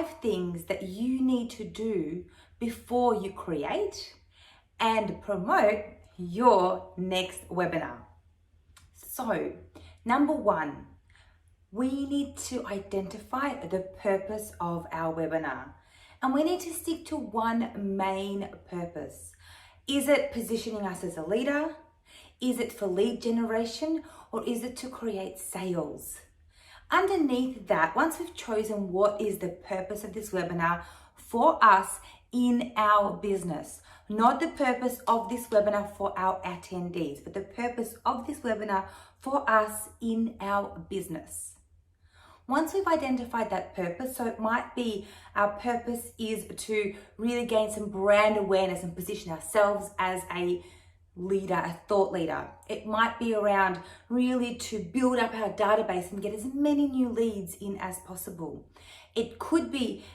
things that you need to do before you create and promote your next webinar. So, number one, we need to identify the purpose of our webinar. And we need to stick to one main purpose. Is it positioning us as a leader? Is it for lead generation? Or is it to create sales? Underneath that, once we've chosen what is the purpose of this webinar for us in our business, not the purpose of this webinar for our attendees, but the purpose of this webinar for us in our business. Once we've identified that purpose, so it might be our purpose is to really gain some brand awareness and position ourselves as a leader, a thought leader. It might be around really to build up our database and get as many new leads in as possible. It could be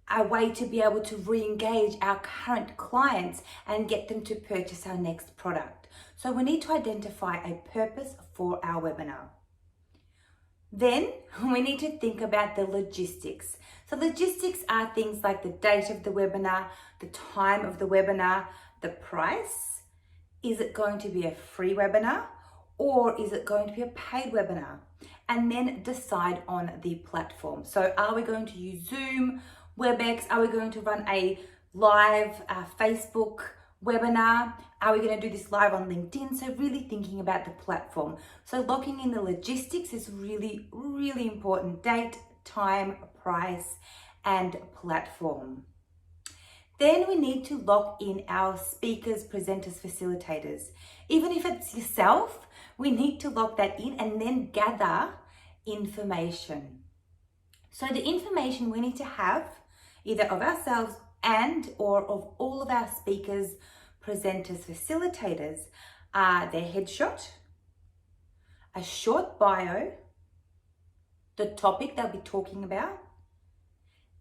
a way to be able to re-engage our current clients and get them to purchase our next product. So we need to identify a purpose for our webinar. Then we need to think about the logistics. So logistics are things like the date of the webinar, the time of the webinar, the price. Is it going to be a free webinar or is it going to be a paid webinar? And then decide on the platform. So are we going to use Zoom, WebEx? Are we going to run a live Facebook webinar? Are we going to do this live on LinkedIn? So really thinking about the platform. So locking in the logistics is really, really important. Date, time, price, and platform. Then we need to lock in our speakers, presenters, facilitators. Even if it's yourself, we need to lock that in and then gather information. So the information we need to have either of ourselves and or of all of our speakers, presenters, facilitators are their headshot, a short bio, the topic they'll be talking about,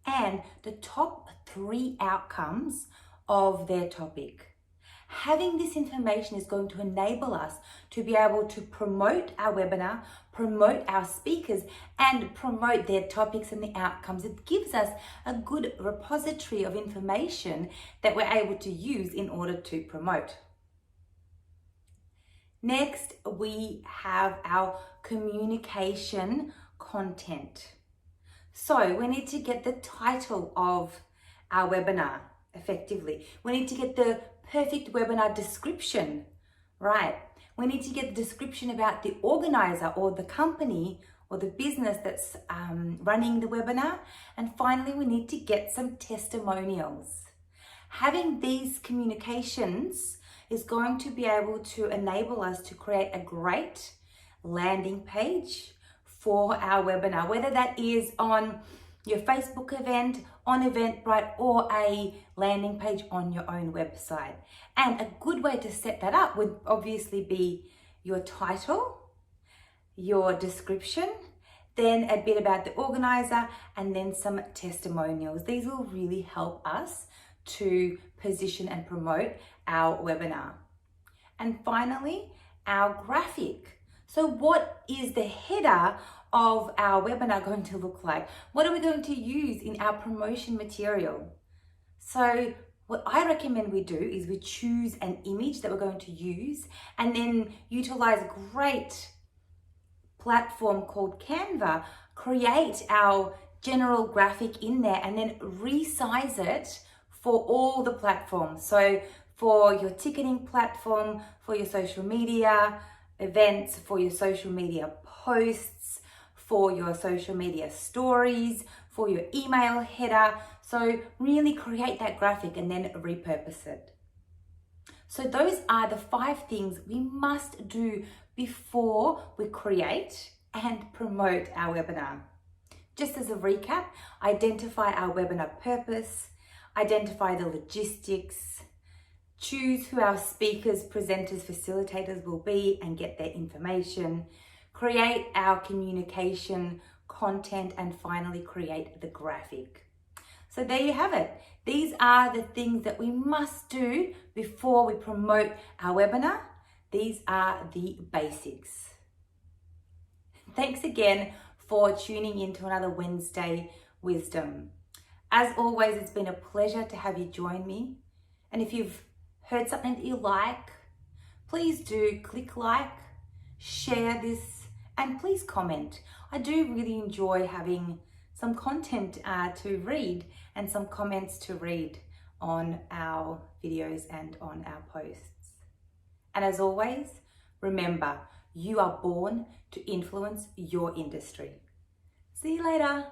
and the top 3 outcomes of their topic. Having this information is going to enable us to be able to promote our webinar, promote our speakers, and promote their topics and the outcomes. It gives us a good repository of information that we're able to use in order to promote. Next, we have our communication content. So we need to get the title of our webinar effectively. We need to get the perfect webinar description, right? We need to get the description about the organizer or the company or the business that's running the webinar. And finally, we need to get some testimonials. Having these communications is going to be able to enable us to create a great landing page for our webinar, whether that is on your Facebook event, on Eventbrite, or a landing page on your own website. And a good way to set that up would obviously be your title, your description, then a bit about the organizer, and then some testimonials. These will really help us to position and promote our webinar. And finally, our graphic. So what is the header of our webinar going to look like? What are we going to use in our promotion material? So what I recommend we do is we choose an image that we're going to use and then utilize a great platform called Canva, create our general graphic in there and then resize it for all the platforms. So for your ticketing platform, for your social media events, for your social media posts, for your social media stories, for your email header. So really create that graphic and then repurpose it. So those are the 5 things we must do before we create and promote our webinar. Just as a recap, identify our webinar purpose, identify the logistics, choose who our speakers, presenters, facilitators will be and get their information, create our communication content, and finally create the graphic. So there you have it. These are the things that we must do before we promote our webinar. These are the basics. Thanks again for tuning in to another Wednesday Wisdom. As always, it's been a pleasure to have you join me. And if you've heard something that you like, please do click like, share this, and please comment. I do really enjoy having some content to read and some comments to read on our videos and on our posts. And as always, remember, you are born to influence your industry. See you later.